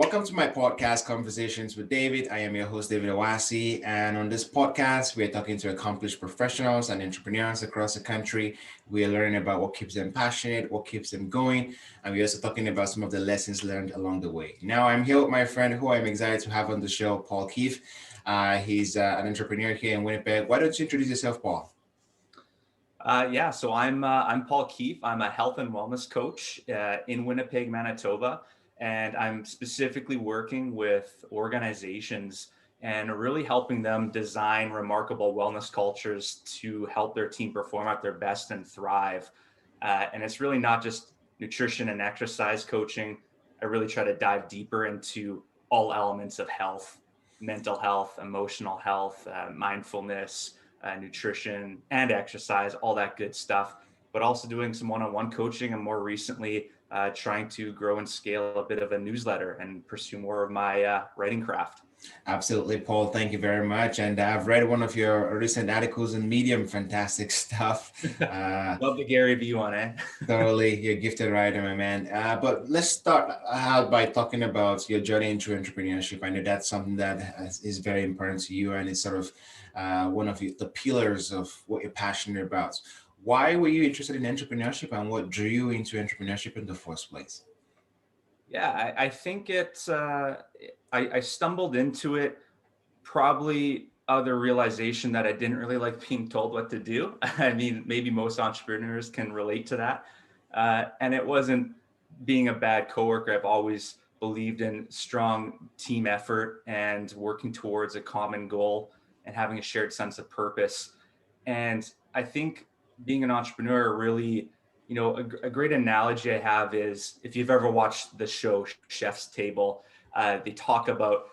Welcome to my podcast, Conversations with David. I am your host, David Owasi. And on this podcast, we are talking to accomplished professionals and entrepreneurs across the country. We are learning about what keeps them passionate, what keeps them going. And we're also talking about some of the lessons learned along the way. Now, I'm here with my friend who I'm excited to have on the show, Paul Keefe. He's an entrepreneur here in Winnipeg. Why don't you introduce yourself, Paul? I'm Paul Keefe. I'm a health and wellness coach in Winnipeg, Manitoba, and I'm specifically working with organizations and really helping them design remarkable wellness cultures to help their team perform at their best and thrive. And it's really not just nutrition and exercise coaching. I really try to dive deeper into all elements of health, mental health, emotional health, mindfulness, nutrition and exercise, all that good stuff, but also doing some one-on-one coaching and more recently trying to grow and scale a bit of a newsletter and pursue more of my writing craft. Absolutely, Paul. Thank you very much. And I've read one of your recent articles in Medium. Fantastic stuff. Love the Gary Vee one, eh? Totally. You're a gifted writer, my man. But let's start out by talking about your journey into entrepreneurship. I know that's something that is very important to you and it's sort of one of the pillars of what you're passionate about. Why were you interested in entrepreneurship and what drew you into entrepreneurship in the first place? Yeah, I think I stumbled into it probably out of the realization that I didn't really like being told what to do. I mean, maybe most entrepreneurs can relate to that. And it wasn't being a bad coworker. I've always believed in strong team effort and working towards a common goal and having a shared sense of purpose. And I think being an entrepreneur really, a great analogy I have is if you've ever watched the show Chef's Table, they talk about,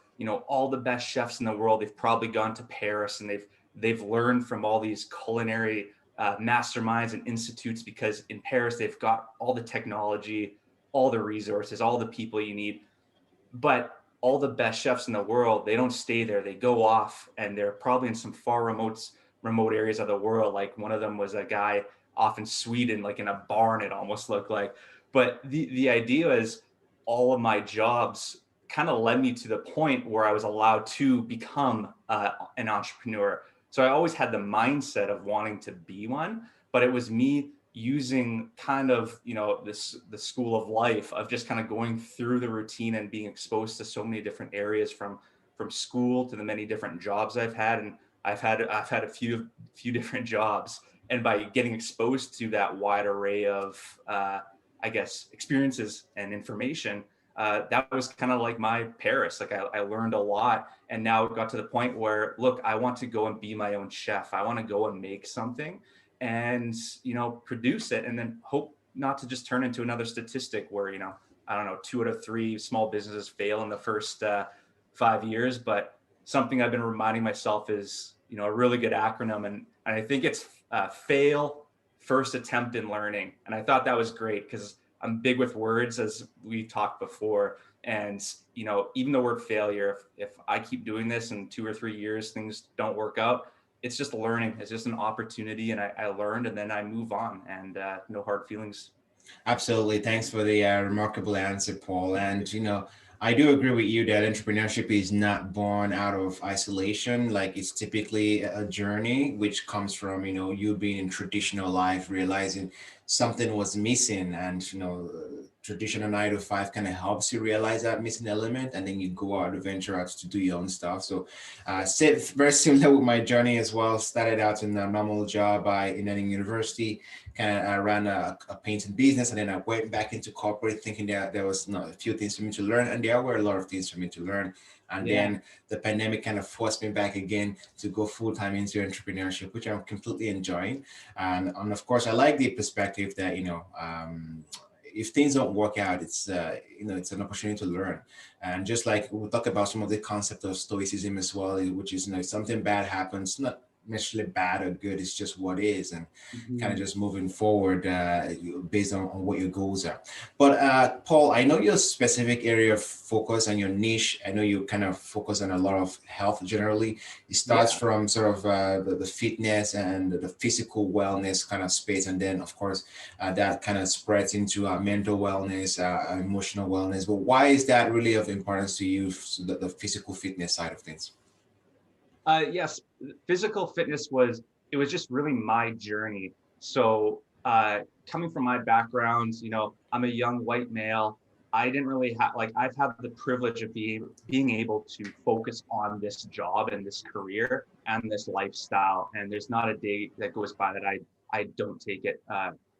all the best chefs in the world. They've probably gone to Paris and they've learned from all these culinary masterminds and institutes because in Paris, they've got all the technology, all the resources, all the people you need. But all the best chefs in the world, they don't stay there. They go off and they're probably in some far remote areas of the world. Like one of them was a guy off in Sweden, like in a barn, it almost looked like. But the idea is all of my jobs kind of led me to the point where I was allowed to become an entrepreneur. So I always had the mindset of wanting to be one, but it was me using kind of, the school of life of just kind of going through the routine and being exposed to so many different areas from school to the many different jobs I've had. And I've had a few different jobs. And by getting exposed to that wide array of, experiences and information, that was kind of like my Paris. Like I learned a lot and now it got to the point where, look, I want to go and be my own chef. I want to go and make something and, produce it and then hope not to just turn into another statistic where, I don't know, 2 out of 3 small businesses fail in the first 5 years. But something I've been reminding myself is, a really good acronym. And I think it's fail, first attempt in learning. And I thought that was great because I'm big with words, as we talked before. And, even the word failure, if I keep doing this in 2 or 3 years, things don't work out, it's just learning. It's just an opportunity. And I learned and then I move on and no hard feelings. Absolutely. Thanks for the remarkable answer, Paul. And, I do agree with you that entrepreneurship is not born out of isolation. Like it's typically a journey which comes from, you being in traditional life, realizing something was missing and, traditional 9 to 5 kind of helps you realize that missing element. And then you go out, venture out to do your own stuff. So very similar with my journey as well. Started out in a normal job in any university. I ran a painting business and then I went back into corporate thinking that there was a few things for me to learn and there were a lot of things for me to learn. And then the pandemic kind of forced me back again to go full-time into entrepreneurship, which I'm completely enjoying. And of course, I like the perspective that, if things don't work out, it's an opportunity to learn. And just like we'll talk about some of the concept of stoicism as well, which is, if something bad happens, necessarily bad or good. It's just what is, and kind of Mhm. just moving forward based on what your goals are. But Paul, I know your specific area of focus and your niche. I know you kind of focus on a lot of health generally. It starts Yeah. from sort of the fitness and the physical wellness kind of space, and then of course that kind of spreads into mental wellness, emotional wellness. But why is that really of importance to you, so the physical fitness side of things? Yes, physical fitness was it was just really my journey. So coming from my background, I'm a young white male. I didn't really have like I've had the privilege of being able to focus on this job and this career and this lifestyle. And there's not a day that goes by that I don't take it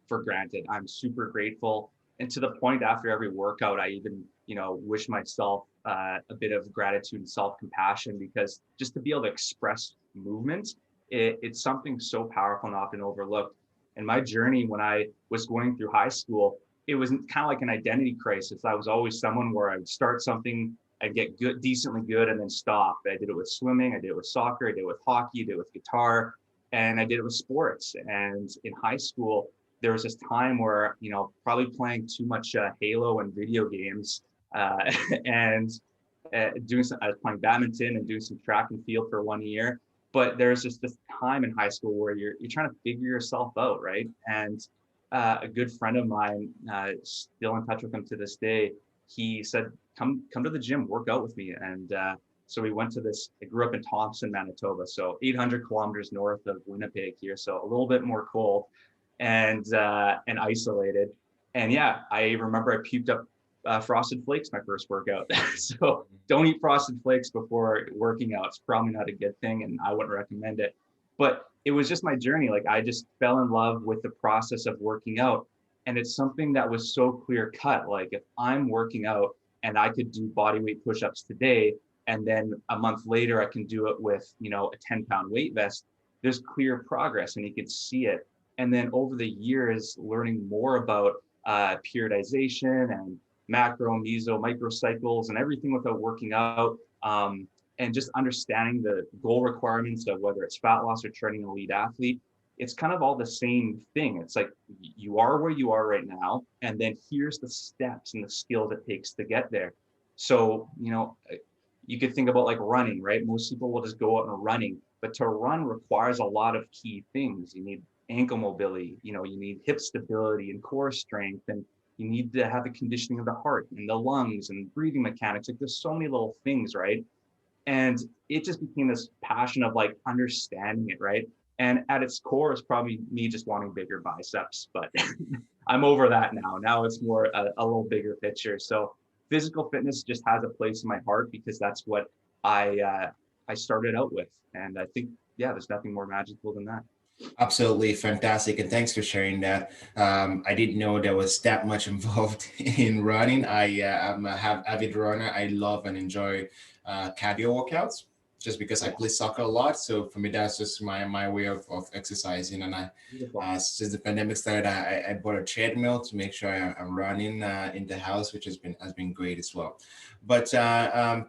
for granted. I'm super grateful. And to the point after every workout, I even, wish myself a bit of gratitude and self-compassion because just to be able to express movement, it's something so powerful and often overlooked. And my journey when I was going through high school, it was kind of like an identity crisis. I was always someone where I would start something, I'd get good, decently good, and then stop. I did it with swimming, I did it with soccer, I did it with hockey, I did it with guitar, and I did it with sports. And in high school, there was this time where, probably playing too much Halo and video games, and I was playing badminton and doing some track and field for 1 year. But there's just this time in high school where you're trying to figure yourself out, right? And a good friend of mine, still in touch with him to this day, he said, "Come to the gym, work out with me." And so we went to this. I grew up in Thompson, Manitoba, so 800 kilometers north of Winnipeg here, so a little bit more cold and isolated. And yeah, I remember I puked up Frosted Flakes my first workout. So don't eat Frosted Flakes before working out. It's probably not a good thing, and I wouldn't recommend it. But it was just my journey. Like I just fell in love with the process of working out, and it's something that was so clear cut. Like if I'm working out and I could do body weight push-ups today, and then a month later I can do it with a 10-pound weight vest. There's clear progress, and you can see it. And then over the years, learning more about periodization and macro, meso, microcycles, and everything without working out, and just understanding the goal requirements of whether it's fat loss or training an elite athlete. It's kind of all the same thing. It's like you are where you are right now, and then here's the steps and the skills it takes to get there. So, you could think about like running, right? Most people will just go out and running, but to run requires a lot of key things. You need ankle mobility, you need hip stability and core strength, and you need to have the conditioning of the heart and the lungs and breathing mechanics. Like there's so many little things, right? And it just became this passion of like understanding it, right? And at its core is probably me just wanting bigger biceps, but I'm over that now. Now it's more a little bigger picture. So physical fitness just has a place in my heart because that's what I started out with. And I think, yeah, there's nothing more magical than that. Absolutely fantastic, and thanks for sharing that. I didn't know there was that much involved in running. I'm a avid runner. I love and enjoy cardio workouts just because I Yeah, play soccer a lot. So for me, that's just my way of exercising. And beautiful. since the pandemic started, I bought a treadmill to make sure I'm running in the house, which has been great as well. But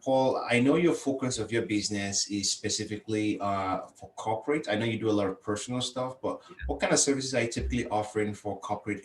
Paul, I know your focus of your business is specifically for corporate. I know you do a lot of personal stuff, but what kind of services are you typically offering for corporate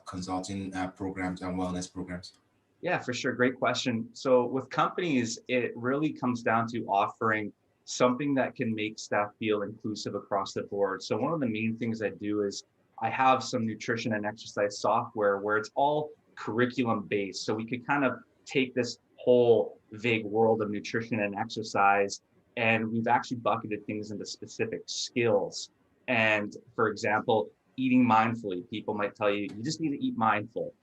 consulting programs and wellness programs? Yeah, for sure. Great question. So with companies, it really comes down to offering something that can make staff feel inclusive across the board. So one of the main things I do is I have some nutrition and exercise software where it's all curriculum based. So we could kind of take this whole vague world of nutrition and exercise, and we've actually bucketed things into specific skills. And for example, eating mindfully, people might tell you, you just need to eat mindful,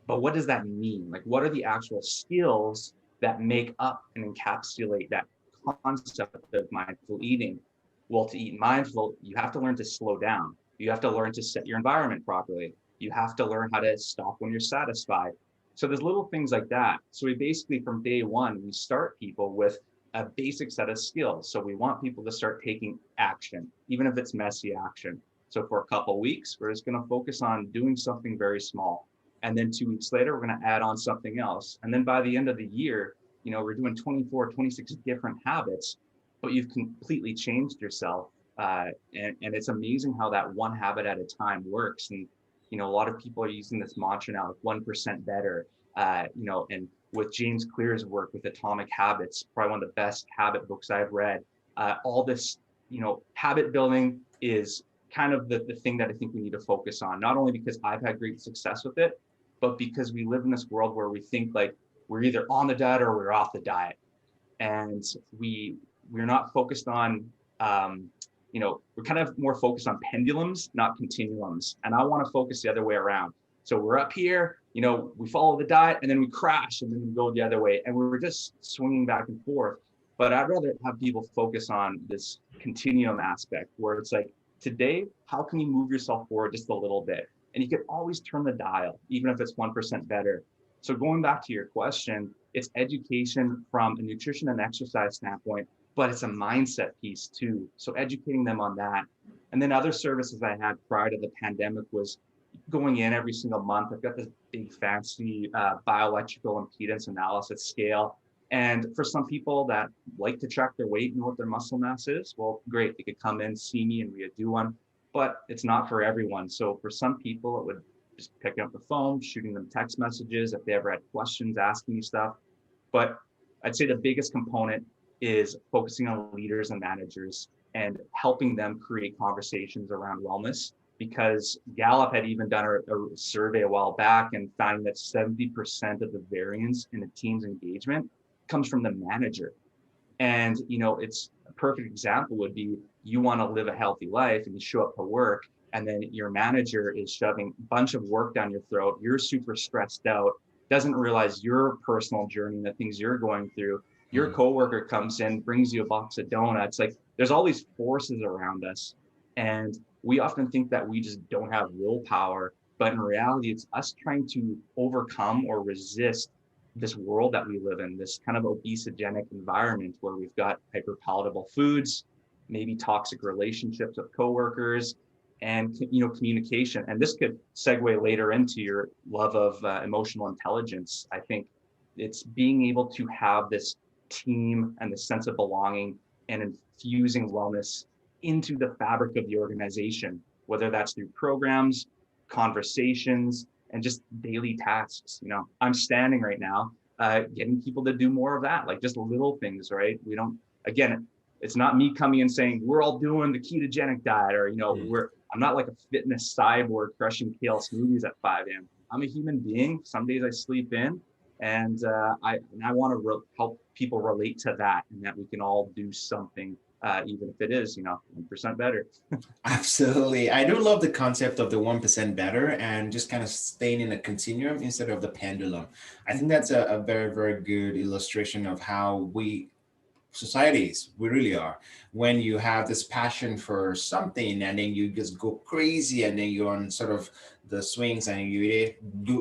but what does that mean? Like, what are the actual skills that make up and encapsulate that concept of mindful eating? Well, to eat mindful, you have to learn to slow down. You have to learn to set your environment properly. You have to learn how to stop when you're satisfied. So there's little things like that. So we basically, from day one, we start people with a basic set of skills. So we want people to start taking action, even if it's messy action. So for a couple of weeks, we're just going to focus on doing something very small. And then 2 weeks later, we're going to add on something else. And then by the end of the year, we're doing 24, 26 different habits, but you've completely changed yourself And it's amazing how that one habit at a time works. And, a lot of people are using this mantra now, like 1% better, and with James Clear's work with Atomic Habits, probably one of the best habit books I've read. All this, habit building is kind of the thing that I think we need to focus on, not only because I've had great success with it, but because we live in this world where we think like we're either on the diet or we're off the diet. And we're not focused on, we're kind of more focused on pendulums, not continuums. And I want to focus the other way around. So we're up here, we follow the diet and then we crash and then we go the other way. And we're just swinging back and forth. But I'd rather have people focus on this continuum aspect where it's like, today, how can you move yourself forward just a little bit? And you can always turn the dial, even if it's 1% better. So going back to your question, it's education from a nutrition and exercise standpoint, but it's a mindset piece too. So educating them on that. And then other services I had prior to the pandemic was going in every single month. I've got this big fancy bioelectrical impedance analysis scale. And for some people that like to track their weight and know what their muscle mass is, well, great. They could come in, see me, and we do one, but it's not for everyone. So for some people, it would just picking up the phone, shooting them text messages if they ever had questions, asking me stuff. But I'd say the biggest component is focusing on leaders and managers and helping them create conversations around wellness, because Gallup had even done a survey a while back and found that 70% of the variance in a team's engagement comes from the manager. And, it's a perfect example would be you want to live a healthy life and you show up for work, and then your manager is shoving a bunch of work down your throat. You're super stressed out, doesn't realize your personal journey, the things you're going through. Your coworker comes in, brings you a box of donuts. Like there's all these forces around us. And we often think that we just don't have willpower, but in reality, it's us trying to overcome or resist this world that we live in, this kind of obesogenic environment where we've got hyperpalatable foods, maybe toxic relationships with coworkers, and communication. And this could segue later into your love of emotional intelligence. I think it's being able to have this team and the sense of belonging and infusing wellness into the fabric of the organization, whether that's through programs, conversations, and just daily tasks. I'm standing right now, getting people to do more of that, like just little things, right? Again, it's not me coming and saying, we're all doing the ketogenic diet, or, I'm not like a fitness cyborg crushing kale smoothies at 5 a.m. I'm a human being. Some days I sleep in, and I want to help people relate to that, and that we can all do something, even if it is, 1% better. Absolutely. I do love the concept of the 1% better and just kind of staying in a continuum instead of the pendulum. I think that's a very, very good illustration of how societies, we really are. When you have this passion for something and then you just go crazy and then you're on sort of the swings and you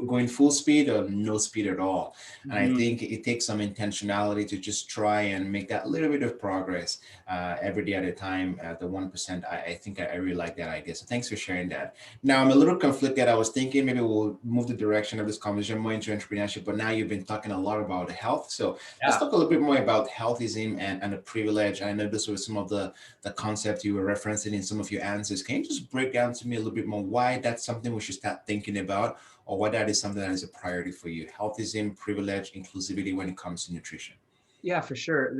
going full speed or no speed at all. And I think it takes some intentionality to just try and make that little bit of progress every day at a time. The 1%, I think I really like that idea. So thanks for sharing that. Now I'm a little conflicted. I was thinking maybe we'll move the direction of this conversation more into entrepreneurship, but now you've been talking a lot about health. So let's talk a little bit more about healthism and the privilege. I know this was some of the concepts you were referencing in some of your answers. Can you just break down to me a little bit more why that's something we should start thinking about, or why that is something that is a priority for you? Healthism, privilege, inclusivity when it comes to nutrition. Yeah, for sure.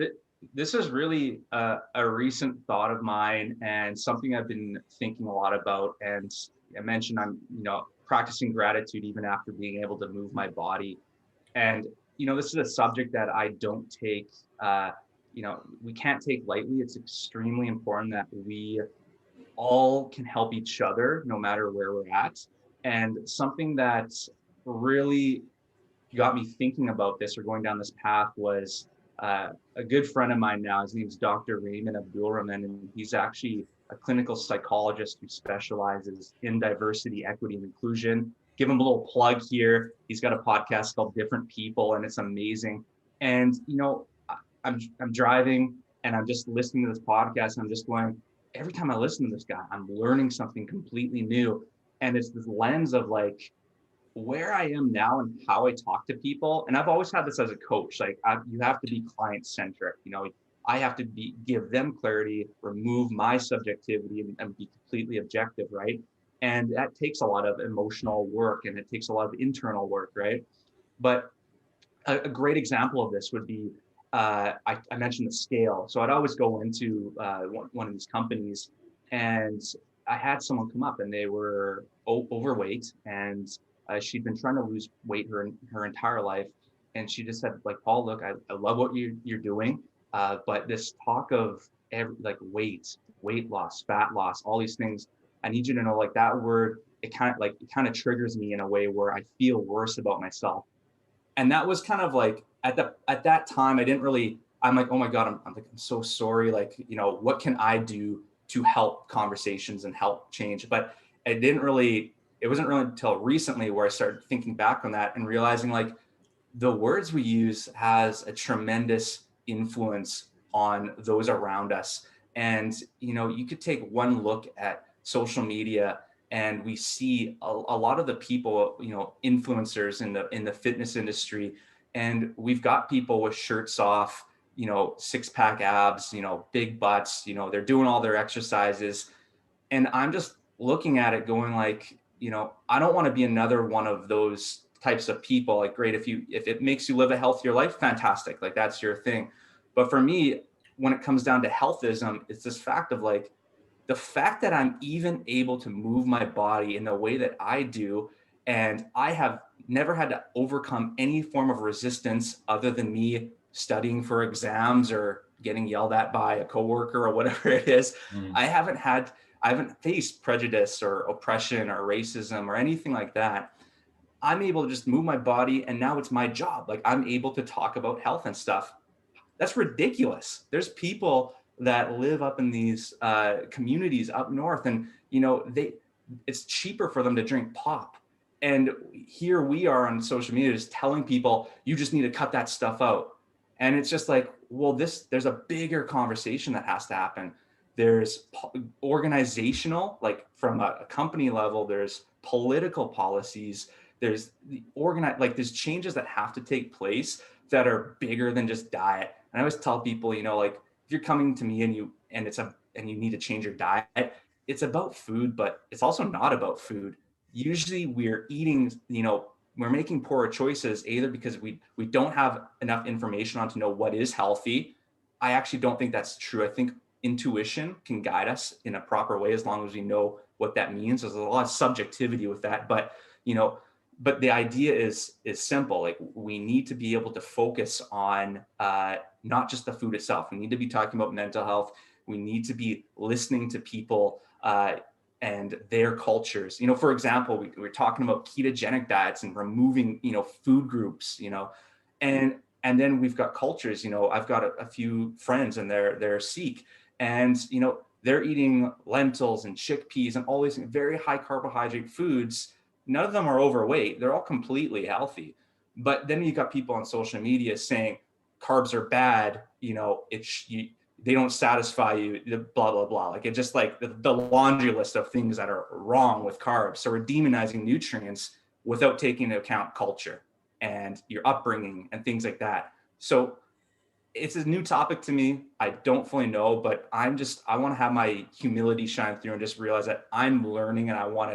This is really a recent thought of mine and something I've been thinking a lot about. And I mentioned I'm, practicing gratitude even after being able to move my body. And, this is a subject that I don't take, we can't take lightly. It's extremely important that we all can help each other no matter where we're at. And something that really got me thinking about this or going down this path was a good friend of mine now. His name's Dr. Raymond Abdulrahman, and he's actually a clinical psychologist who specializes in diversity, equity, and inclusion. Give him a little plug here. He's got a podcast called Different People, and it's amazing. And, I'm driving and I'm just listening to this podcast and I'm just going, every time I listen to this guy, I'm learning something completely new. And it's this lens of like where I am now and how I talk to people. And I've always had this as a coach, like you have to be client centric. I have to give them clarity, remove my subjectivity, and be completely objective, right? And that takes a lot of emotional work, and it takes a lot of internal work, right? But a great example of this would be, I mentioned the scale. So I'd always go into one of these companies, and I had someone come up and they were overweight, and she'd been trying to lose weight her entire life. And she just said, like, Paul, look, I love what you're doing, but this talk of like weight loss, fat loss, all these things, I need you to know, like, that word, it kind of triggers me in a way where I feel worse about myself. And that was kind of like at that time, I didn't really, I'm like, oh my God, I'm like, I'm so sorry. Like, what can I do to help conversations and help change? But it wasn't really until recently where I started thinking back on that and realizing, like, the words we use has a tremendous influence on those around us. And, you could take one look at social media, and we see a lot of the people, influencers in the fitness industry. And we've got people with shirts off, six pack abs, big butts, they're doing all their exercises. And I'm just looking at it going, like, I don't want to be another one of those types of people. Like, great, if it makes you live a healthier life, fantastic, like, that's your thing. But for me, when it comes down to healthism, it's this fact of, like, the fact that I'm even able to move my body in the way that I do, and I have never had to overcome any form of resistance other than me studying for exams or getting yelled at by a coworker or whatever it is. Mm. I haven't faced prejudice or oppression or racism or anything like that. I'm able to just move my body, and now it's my job. Like, I'm able to talk about health and stuff. That's ridiculous. There's people that live up in these communities up north, and it's cheaper for them to drink pop. And here we are on social media just telling people, you just need to cut that stuff out. And it's just like, well, there's a bigger conversation that has to happen. There's organizational, like, from a company level, there's political policies, there's there's changes that have to take place that are bigger than just diet. And I always tell people, like, if you're coming to me and you need to change your diet, it's about food, but it's also not about food. Usually we're eating, we're making poorer choices, either because we don't have enough information on to know what is healthy. I actually don't think that's true. I think intuition can guide us in a proper way as long as we know what that means. There's a lot of subjectivity with that, but but the idea is simple. Like, we need to be able to focus on not just the food itself. We need to be talking about mental health. We need to be listening to people and their cultures. For example, we're talking about ketogenic diets and removing, food groups, and then we've got cultures. I've got a few friends, and they're Sikh, and they're eating lentils and chickpeas and all these very high carbohydrate foods. None of them are overweight. They're all completely healthy. But then you got people on social media saying carbs are bad. They don't satisfy you, blah, blah, blah. Like, it just, like, the laundry list of things that are wrong with carbs. So we're demonizing nutrients without taking into account culture and your upbringing and things like that. So it's a new topic to me. I don't fully know, but I want to have my humility shine through and just realize that I'm learning, and I want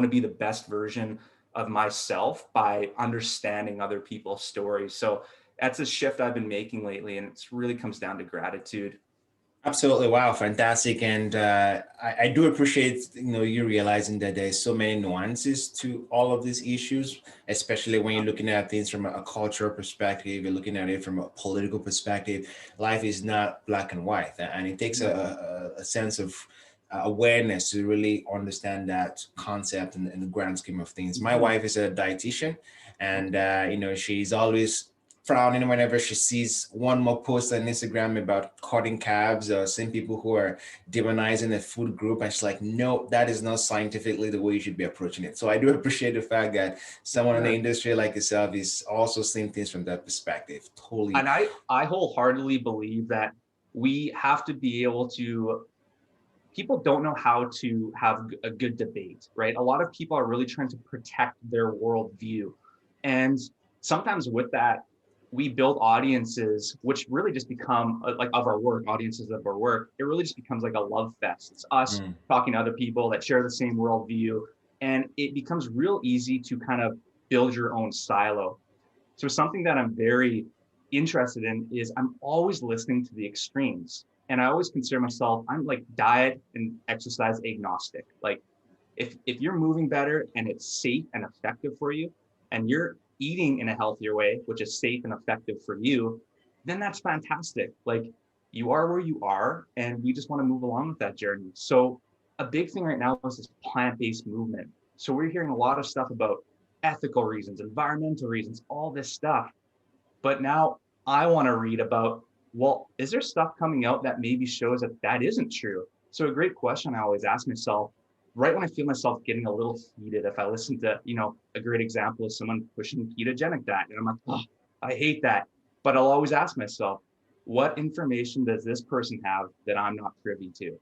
to be the best version of myself by understanding other people's stories. So that's a shift I've been making lately, and it really comes down to gratitude. Absolutely. Wow. Fantastic. And I do appreciate, you realizing that there's so many nuances to all of these issues, especially when you're looking at things from a cultural perspective, you're looking at it from a political perspective. Life is not black and white. And it takes a sense of awareness to really understand that concept in the grand scheme of things. My wife is a dietitian, and, she's always frowning whenever she sees one more post on Instagram about cutting carbs, or seeing people who are demonizing a food group. And she's like, no, that is not scientifically the way you should be approaching it. So I do appreciate the fact that someone in the industry like yourself is also seeing things from that perspective. Totally. And I wholeheartedly believe that we have to be able to, people don't know how to have a good debate, right? A lot of people are really trying to protect their worldview. And sometimes with that, we build audiences, which really just become like of our work, audiences of our work. It really just becomes like a love fest. It's us Mm. talking to other people that share the same worldview. And it becomes real easy to kind of build your own silo. So something that I'm very interested in is I'm always listening to the extremes. And I always consider myself, I'm like diet and exercise agnostic. Like if you're moving better and it's safe and effective for you, and you're eating in a healthier way, which is safe and effective for you, then that's fantastic. Like you are where you are, and we just want to move along with that journey. So a big thing right now is this plant-based movement. So we're hearing a lot of stuff about ethical reasons, environmental reasons, all this stuff. But now I want to read about, well, is there stuff coming out that maybe shows that that isn't true? So a great question I always ask myself, right when I feel myself getting a little heated, if I listen to, a great example is someone pushing ketogenic diet, and I'm like, oh, I hate that. But I'll always ask myself, what information does this person have that I'm not privy to?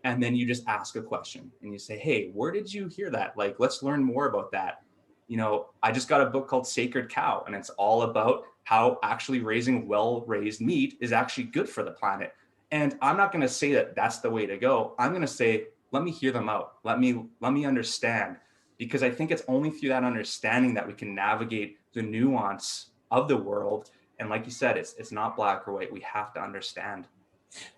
And then you just ask a question and you say, hey, where did you hear that? Like, let's learn more about that. I just got a book called Sacred Cow, and it's all about how actually raising well-raised meat is actually good for the planet. And I'm not going to say that that's the way to go. I'm going to say, let me hear them out. Let me understand, because I think it's only through that understanding that we can navigate the nuance of the world. And like you said, it's not black or white. We have to understand.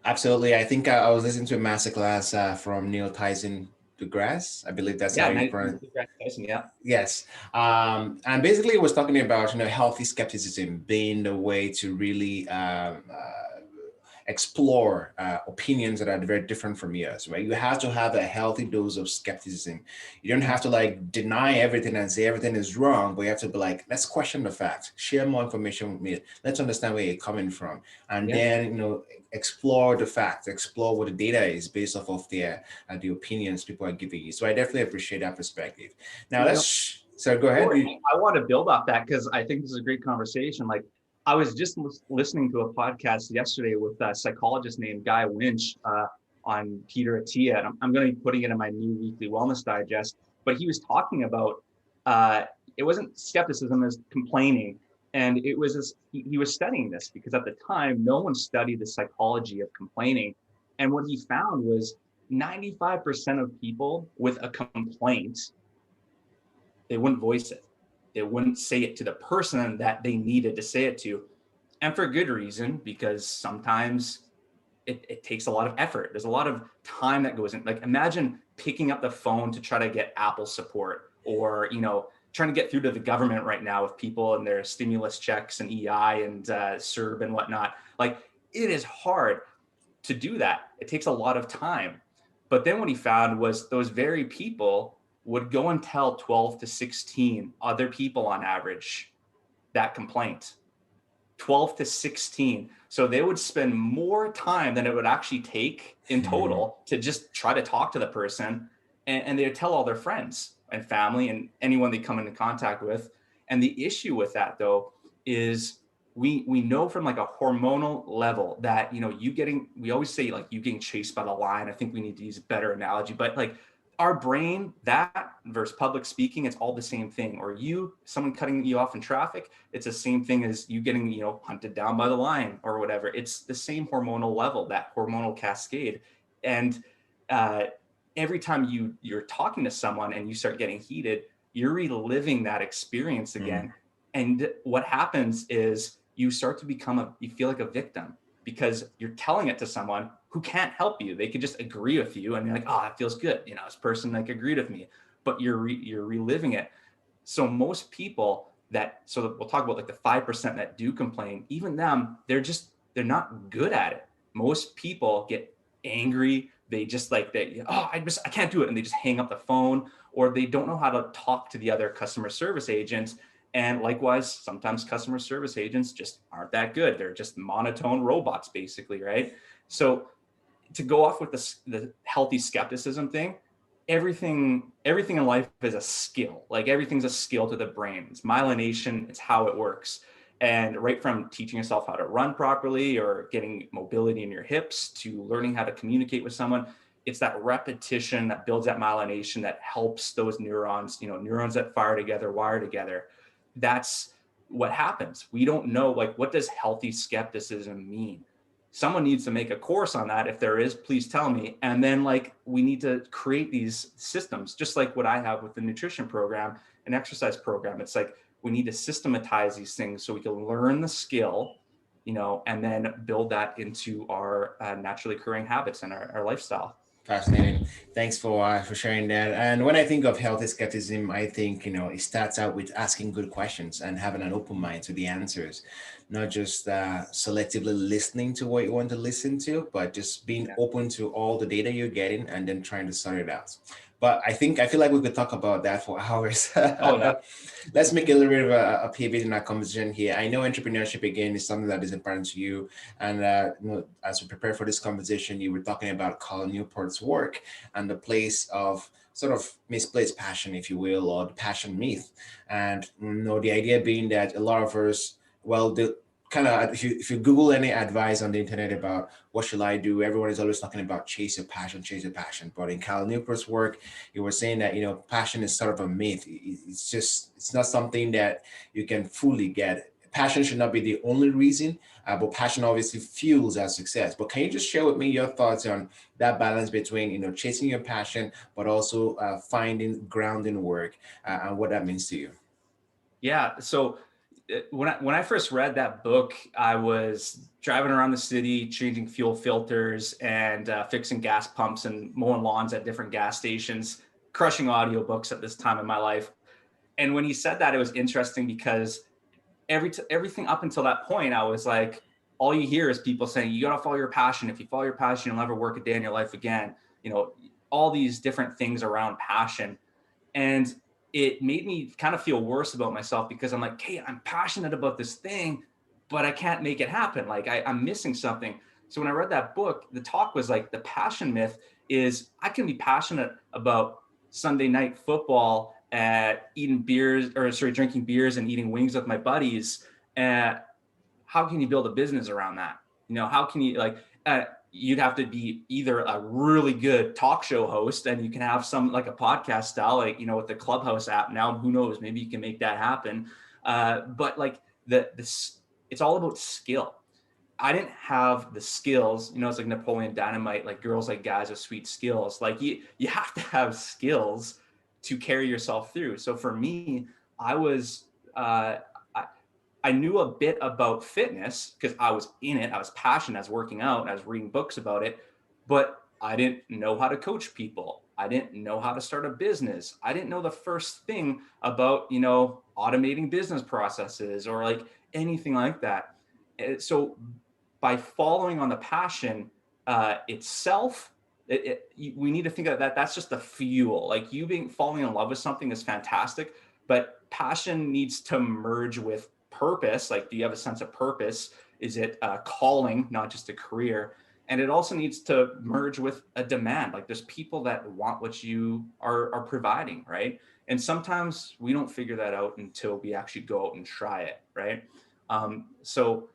Absolutely. I think I was listening to a masterclass from Neil Tyson deGrasse. I believe that's how Yeah, you nice. pronounce. Yeah. Yes. And basically it was talking about, healthy skepticism being the way to really explore opinions that are very different from yours, right? You have to have a healthy dose of skepticism. You don't have to like deny everything and say everything is wrong, but you have to be like, let's question the facts, share more information with me. Let's understand where you're coming from. And Yeah. then, explore the facts, explore what the data is based off of the opinions people are giving you. So I definitely appreciate that perspective. Now so go ahead. Well, I want to build off that because I think this is a great conversation. Like, I was just listening to a podcast yesterday with a psychologist named Guy Winch on Peter Attia, and I'm going to be putting it in my new weekly wellness digest. But he was talking about uh, it wasn't skepticism, it was complaining, and it was this, he was studying this because at the time no one studied the psychology of complaining, and what he found was 95% of people with a complaint, they wouldn't voice it. They wouldn't say it to the person that they needed to say it to. And for good reason, because sometimes it takes a lot of effort. There's a lot of time that goes in. Like, imagine picking up the phone to try to get Apple support, or, trying to get through to the government right now with people and their stimulus checks and EI and CERB and whatnot. Like, it is hard to do that. It takes a lot of time. But then what he found was those very people would go and tell 12 to 16 other people on average that complaint. 12 to 16. So they would spend more time than it would actually take in total to just try to talk to the person. And they would tell all their friends and family and anyone they come into contact with. And the issue with that, though, is we know from like a hormonal level that, we always say like you getting chased by the lion. I think we need to use a better analogy, but like our brain, that versus public speaking, it's all the same thing. Or someone cutting you off in traffic, it's the same thing as you getting, hunted down by the lion or whatever. It's the same hormonal level, that hormonal cascade. And every time you're talking to someone and you start getting heated, you're reliving that experience again. And what happens is you start to you feel like a victim, because you're telling it to someone who can't help you. They could just agree with you and you're like, oh, it feels good. This person like agreed with me, but you're reliving it. So most people so we'll talk about like the 5% that do complain, even them, they're not good at it. Most people get angry. They just like, I can't do it. And they just hang up the phone, or they don't know how to talk to the other customer service agents. And likewise, sometimes customer service agents just aren't that good. They're just monotone robots, basically, right? So to go off with the healthy skepticism thing, everything in life is a skill. Like, everything's a skill to the brain. It's myelination. It's how it works. And right from teaching yourself how to run properly or getting mobility in your hips to learning how to communicate with someone, it's that repetition that builds that myelination that helps those neurons, neurons that fire together, wire together. That's what happens? We don't know, like, what does healthy skepticism mean? Someone needs to make a course on that. If there is, please tell me. And then, like, we need to create these systems, just like what I have with the nutrition program and exercise program. It's like, we need to systematize these things so we can learn the skill, and then build that into our naturally occurring habits and our lifestyle. Fascinating. Thanks for sharing that. And when I think of healthy skepticism, I think it starts out with asking good questions and having an open mind to the answers, not just selectively listening to what you want to listen to, but just being Yeah. open to all the data you're getting and then trying to sort it out. But I feel like we could talk about that for hours. Oh yeah. Let's make a little bit of a pivot in our conversation here. I know entrepreneurship again is something that is important to you, and as we prepare for this conversation, you were talking about Carl Newport's work and the place of sort of misplaced passion, if you will, or the passion myth. And the idea being that a lot of us, well, the kind of if you Google any advice on the internet about what should I do, everyone is always talking about chase your passion, chase your passion. But in Carl Newport's work, he was saying that passion is sort of a myth. It's not something that you can fully get. Passion should not be the only reason, but passion obviously fuels our success. But can you just share with me your thoughts on that balance between chasing your passion, but also finding grounding work and what that means to you? Yeah. So when I first read that book, I was driving around the city, changing fuel filters and fixing gas pumps and mowing lawns at different gas stations, crushing audiobooks at this time in my life. And when he said that, it was interesting because everything up until that point, I was like, all you hear is people saying, you got to follow your passion. If you follow your passion, you'll never work a day in your life again. All these different things around passion. And it made me kind of feel worse about myself because I'm like, hey, I'm passionate about this thing, but I can't make it happen. Like I'm missing something. So when I read that book, the talk was like, the passion myth is I can be passionate about Sunday night football, drinking beers and eating wings with my buddies. How can you build a business around that? How can you you'd have to be either a really good talk show host and you can have some like a podcast style, with the Clubhouse app now, who knows, maybe you can make that happen. But like it's all about skill. I didn't have the skills, it's like Napoleon Dynamite, like girls like guys with sweet skills. Like you have to have skills to carry yourself through. So for me, I was, I knew a bit about fitness because I was in it. I was passionate. I was working out. I was reading books about it, but I didn't know how to coach people. I didn't know how to start a business. I didn't know the first thing about, automating business processes or like anything like that. So by following on the passion itself, we need to think of that. That's just the fuel. Like falling in love with something is fantastic, but passion needs to merge with purpose. Like, do you have a sense of purpose? Is it a calling, not just a career? And it also needs to merge with a demand. Like there's people that want what you are providing, right? And sometimes we don't figure that out until we actually go out and try it, right? So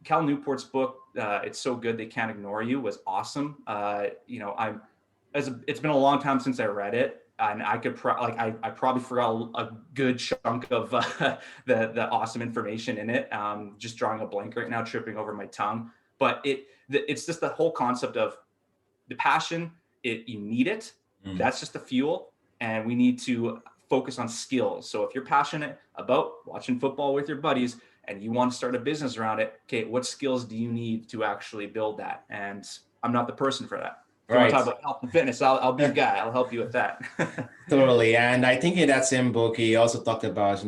Cal Newport's book, It's So Good They Can't Ignore You, was awesome. It's been a long time since I read it, and I could I probably forgot a good chunk of the awesome information in it. Just drawing a blank right now, tripping over my tongue. But it's just the whole concept of the passion. You need it. That's just the fuel, and we need to focus on skills. So if you're passionate about watching football with your buddies and you want to start a business around it, okay, what skills do you need to actually build that? And I'm not the person for that. If you want to talk about health and fitness, I'll be the guy. I'll help you with that. Totally. And I think in that same book, he also talked about,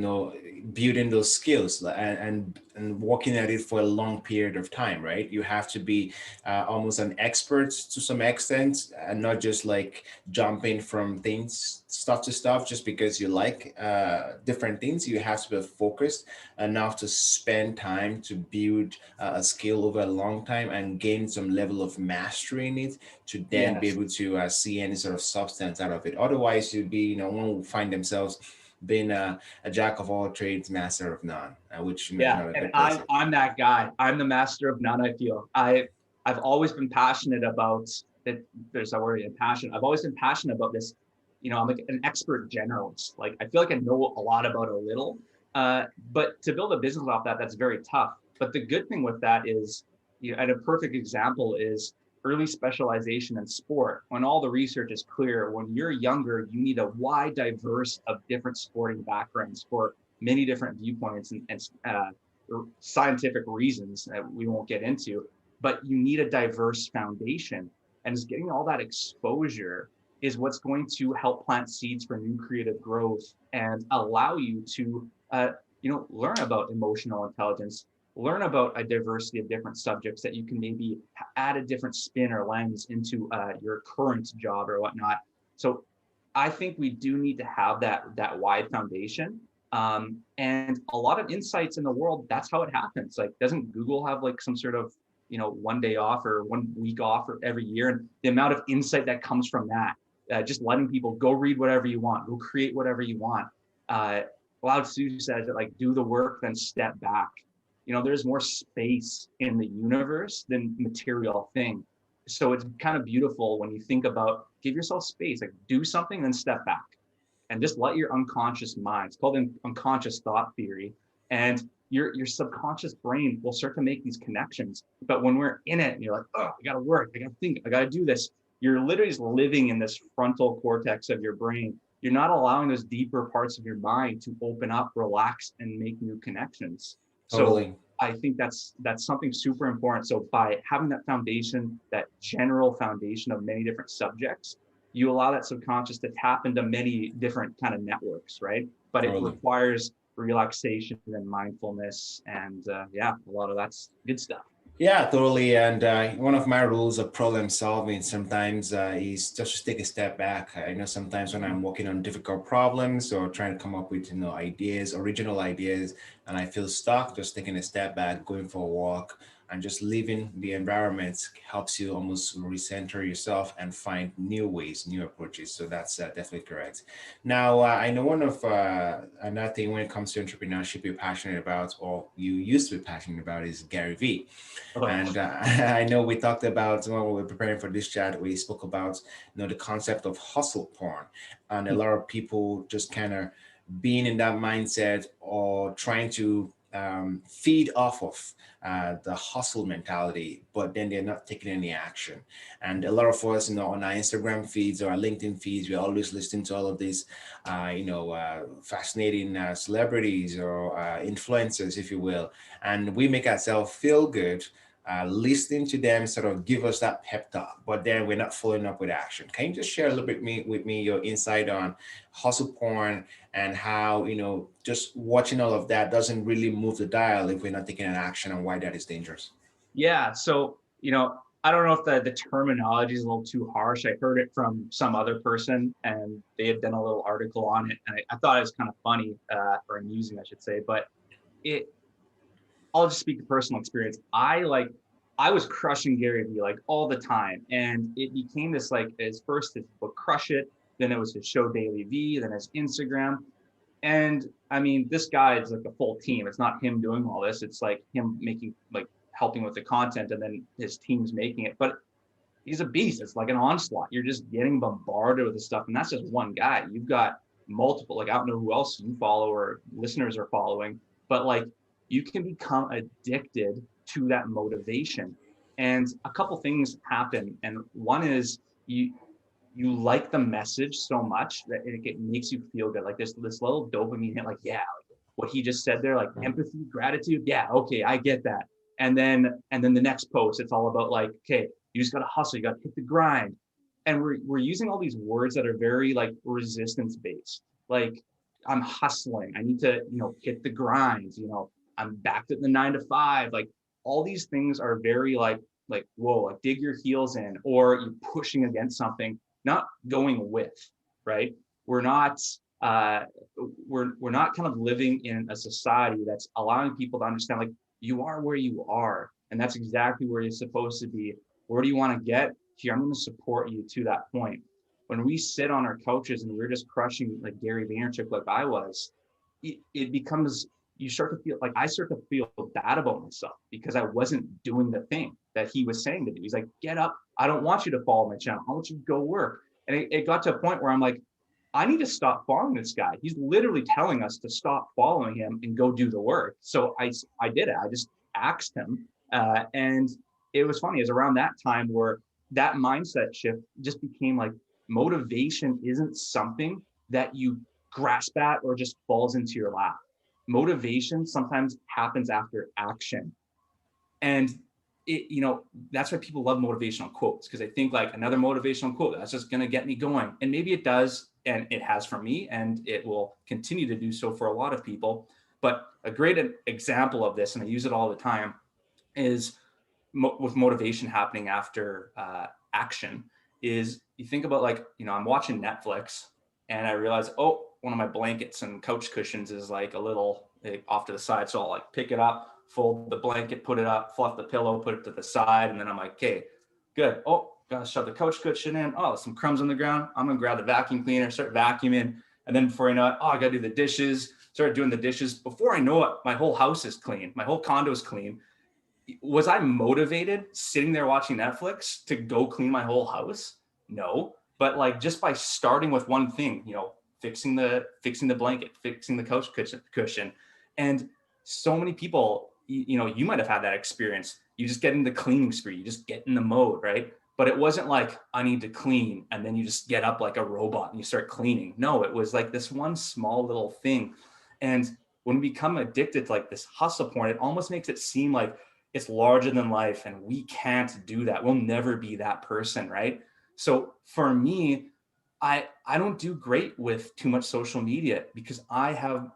building those skills and working at it for a long period of time, right? You have to be almost an expert to some extent and not just like jumping from stuff to stuff just because you like different things. You have to be focused enough to spend time to build a skill over a long time and gain some level of mastery in it to then be able to see any sort of substance out of it. Otherwise, you'd be, one will find themselves being a jack of all trades, master of none, which and I'm that guy. I'm the master of none. I feel I've always been passionate about it. There's a word in passion. I've always been passionate about this. I'm like an expert generalist. Like I feel like I know a lot about a little, But to build a business off that, that's very tough. But the good thing with that is, and a perfect example is early specialization in sport. When all the research is clear, when you're younger, you need a wide diverse of different sporting backgrounds for many different viewpoints and scientific reasons that we won't get into. But you need a diverse foundation, and just getting all that exposure is what's going to help plant seeds for new creative growth and allow you to learn about emotional intelligence, learn about a diversity of different subjects that you can maybe add a different spin or lens into your current job or whatnot. So I think we do need to have that wide foundation. And a lot of insights in the world, that's how it happens. Like, doesn't Google have like some sort of, one day off or 1 week off or every year? And the amount of insight that comes from that, just letting people go read whatever you want, go create whatever you want. Lao Tzu says that, like, do the work, then step back. There's more space in the universe than material thing. So it's kind of beautiful when you think about, give yourself space, like do something, then step back and just let your unconscious mind, it's called an unconscious thought theory. And your subconscious brain will start to make these connections. But when we're in it and you're like, oh, I gotta work, I gotta think, I gotta do this, you're literally just living in this frontal cortex of your brain. You're not allowing those deeper parts of your mind to open up, relax, and make new connections. Totally. So I think that's something super important. So by having that foundation, that general foundation of many different subjects, you allow that subconscious to tap into many different kind of networks, right? But it requires relaxation and mindfulness, and a lot of that's good stuff. Yeah, totally. And one of my rules of problem solving sometimes is just to take a step back. I know sometimes when I'm working on difficult problems or trying to come up with ideas, original ideas, and I feel stuck, just taking a step back, going for a walk, and just leaving the environment helps you almost recenter yourself and find new ways, new approaches. So that's definitely correct. Now, I know one of another thing when it comes to entrepreneurship you're passionate about, or you used to be passionate about, is Gary Vee. And I know we talked about, when we were preparing for this chat, we spoke about the concept of hustle porn, and a lot of people just kind of being in that mindset or trying to feed off of the hustle mentality, but then they're not taking any action. And a lot of us, on our Instagram feeds or our LinkedIn feeds, we're always listening to all of these, fascinating celebrities or influencers, if you will, and we make ourselves feel good. Listening to them sort of give us that pep talk, but then we're not following up with action. Can you just share a little bit with me your insight on hustle porn and how, just watching all of that doesn't really move the dial if we're not taking an action, and why that is dangerous? Yeah. So, I don't know if the terminology is a little too harsh. I heard it from some other person and they had done a little article on it. And I thought it was kind of funny or amusing, I should say. But I'll just speak to personal experience. I was crushing Gary Vee like all the time. And it became this, like, his book Crush It. Then it was his show Daily V, then his Instagram. And I mean, this guy is like a full team. It's not him doing all this. It's like him helping with the content, and then his team's making it. But he's a beast. It's like an onslaught. You're just getting bombarded with this stuff. And that's just one guy. You've got multiple, like, I don't know who else you follow or listeners are following, but like, you can become addicted to that motivation. And a couple things happen. And one is you like the message so much that it makes you feel good. Like this little dopamine hit, like, yeah, like what he just said there, like empathy, gratitude. Yeah, okay, I get that. And then the next post, it's all about like, okay, you just gotta hustle, you gotta hit the grind. And we're using all these words that are very like resistance based. Like, I'm hustling, I need to, hit the grind, I'm back to the 9 to 5. Like, all these things are very like, whoa, like dig your heels in, or you're pushing against something, not going with, right? We're not we're not kind of living in a society that's allowing people to understand, like, you are where you are, and that's exactly where you're supposed to be. Where do you want to get? Here, I'm going to support you to that point. When we sit on our couches and we're just crushing like Gary Vaynerchuk, like I was, it becomes, I start to feel bad about myself because I wasn't doing the thing that he was saying to do. He's like, get up. I don't want you to follow my channel. I want you to go work. And it got to a point where I'm like, I need to stop following this guy. He's literally telling us to stop following him and go do the work. So I did it. I just asked him. And it was funny. It was around that time where that mindset shift just became like motivation isn't something that you grasp at or just falls into your lap. Motivation sometimes happens after action. And that's why people love motivational quotes, because they think like another motivational quote, that's just going to get me going. And maybe it does. And it has for me, and it will continue to do so for a lot of people. But a great example of this, and I use it all the time, is with motivation happening after action, is you think about like, I'm watching Netflix and I realize, oh, one of my blankets and couch cushions is like a little off to the side. So I'll like pick it up, fold the blanket, put it up, fluff the pillow, put it to the side. And then I'm like, okay, good. Oh, gotta shove the couch cushion in. Oh, some crumbs on the ground. I'm gonna grab the vacuum cleaner, start vacuuming. And then before you know it, oh, I gotta do the dishes, start doing the dishes. Before I know it, my whole house is clean. My whole condo is clean. Was I motivated sitting there watching Netflix to go clean my whole house? No. But like just by starting with one thing, fixing the blanket, fixing the couch cushion. And so many people, you might have had that experience. You just get in the cleaning spree, you just get in the mode, right? But it wasn't like, I need to clean, and then you just get up like a robot and you start cleaning. No, it was like this one small little thing. And when we become addicted to like this hustle porn, it almost makes it seem like it's larger than life and we can't do that. We'll never be that person, right? So for me, I don't do great with too much social media because I have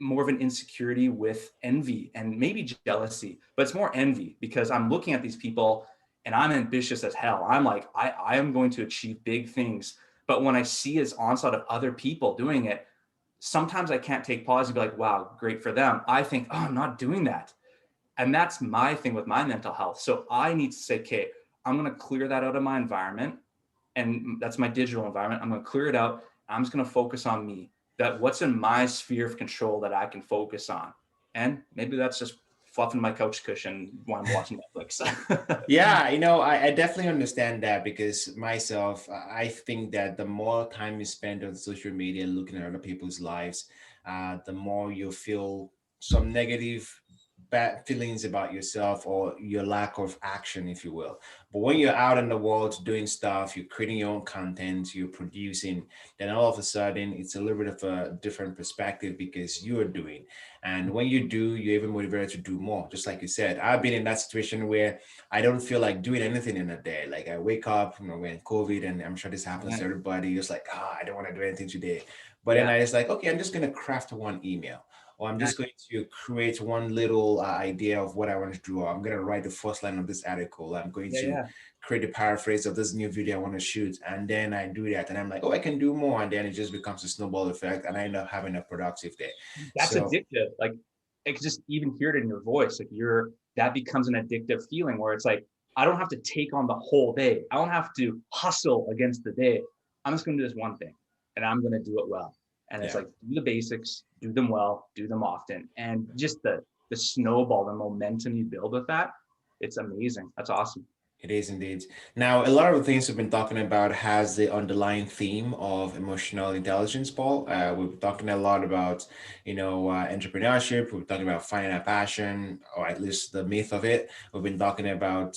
more of an insecurity with envy and maybe jealousy, but it's more envy because I'm looking at these people and I'm ambitious as hell. I'm like, I am going to achieve big things. But when I see this onslaught of other people doing it, sometimes I can't take pause and be like, wow, great for them. I think, oh, I'm not doing that. And that's my thing with my mental health. So I need to say, okay, I'm going to clear that out of my environment. And that's my digital environment. I'm going to clear it out. I'm just going to focus on me, that what's in my sphere of control that I can focus on. And maybe that's just fluffing my couch cushion while I'm watching Netflix. Yeah, I definitely understand that because myself, I think that the more time you spend on social media looking at other people's lives, the more you feel some negative bad feelings about yourself or your lack of action, if you will. But when you're out in the world doing stuff, you're creating your own content, you're producing, then all of a sudden it's a little bit of a different perspective because you're doing. And when you do, you're even motivated to do more. Just like you said, I've been in that situation where I don't feel like doing anything in a day. Like I wake up, when COVID, and I'm sure this happens to everybody, just like, I don't want to do anything today. But then I was like, okay, I'm just going to craft one email, or I'm just going to create one little idea of what I want to do. Or I'm going to write the first line of this article. I'm going to create a paraphrase of this new video I want to shoot. And then I do that. And I'm like, oh, I can do more. And then it just becomes a snowball effect. And I end up having a productive day. That's addictive. Like I could just even hear it in your voice. Like that becomes an addictive feeling where it's like, I don't have to take on the whole day. I don't have to hustle against the day. I'm just going to do this one thing and I'm going to do it well. And it's like, do the basics, do them well, do them often. And just the snowball, the momentum you build with that, it's amazing. That's awesome. It is indeed. Now, a lot of the things we've been talking about has the underlying theme of emotional intelligence, Paul. We've talking a lot about, entrepreneurship. We've talking about finding a passion, or at least the myth of it. We've been talking about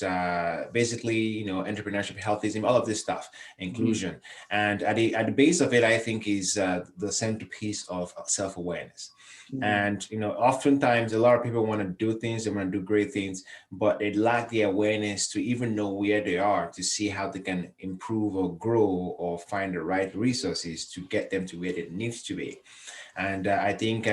basically, entrepreneurship, healthism, all of this stuff, inclusion. Mm-hmm. And at the base of it, I think is the centerpiece of self-awareness. Mm-hmm. And, oftentimes a lot of people want to do things, they want to do great things, but they lack the awareness to even know where they are, to see how they can improve or grow or find the right resources to get them to where it needs to be. And I think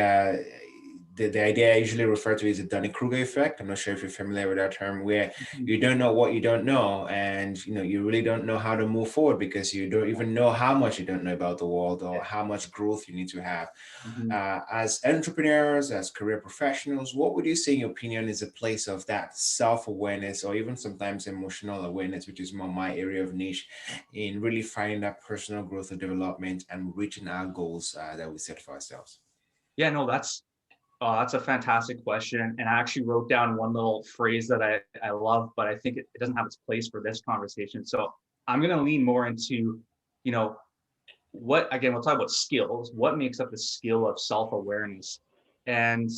the idea I usually refer to is the Kruger effect. I'm not sure if you're familiar with that term, where you don't know what you don't know, and you really don't know how to move forward because you don't even know how much you don't know about the world or how much growth you need to have. Mm-hmm. As entrepreneurs, as career professionals, what would you say, in your opinion, is a place of that self-awareness or even sometimes emotional awareness, which is more my area of niche, in really finding that personal growth and development and reaching our goals that we set for ourselves? Yeah, no, that's a fantastic question. And I actually wrote down one little phrase that I love, but I think it doesn't have its place for this conversation. So I'm going to lean more into, again, we'll talk about skills. What makes up the skill of self-awareness? And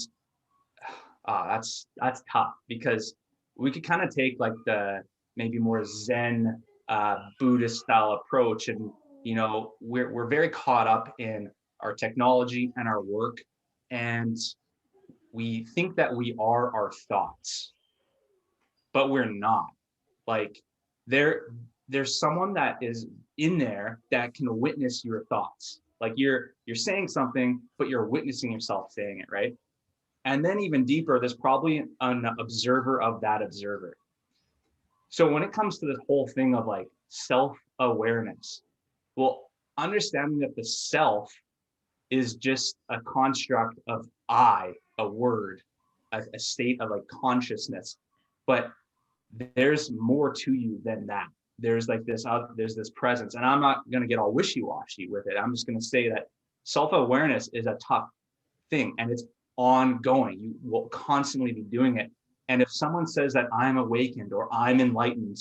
that's tough, because we could kind of take like the maybe more Zen Buddhist style approach, and we're very caught up in our technology and our work, and we think that we are our thoughts, but we're not. Like there there's someone that is in there that can witness your thoughts. Like you're saying something, but you're witnessing yourself saying it, right? And then even deeper, there's probably an observer of that observer. So when it comes to this whole thing of like self-awareness, well, understanding that the self is just a construct of I, a word, a state of like consciousness. But there's more to you than that. There's like there's this presence. And I'm not going to get all wishy-washy with it. I'm just going to say that self-awareness is a tough thing, and it's ongoing. You will constantly be doing it. And if someone says that I'm awakened or I'm enlightened,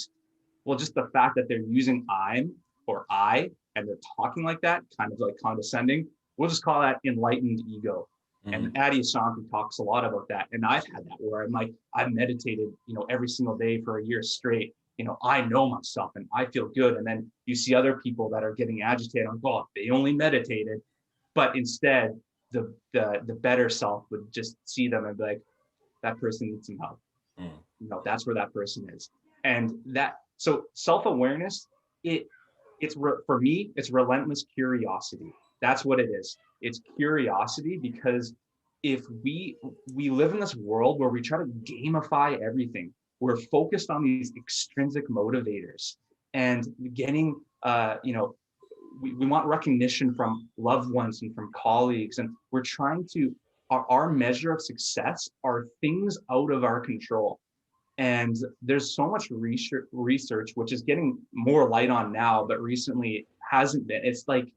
well, just the fact that they're using I'm or I and they're talking like that, kind of like condescending, we'll just call that enlightened ego. And Adi Ashanti talks a lot about that. And I've had that where I'm like, I've meditated, every single day for a year straight. I know myself and I feel good. And then you see other people that are getting agitated. I'm like, oh, they only meditated. But instead, the better self would just see them and be like, that person needs some help. That's where that person is. And so self-awareness, for me, it's relentless curiosity. That's what it is. It's curiosity, because if we live in this world where we try to gamify everything, we're focused on these extrinsic motivators and getting, we want recognition from loved ones and from colleagues. And we're trying to, our measure of success are things out of our control. And there's so much research, which is getting more light on now, but recently hasn't been. It's like,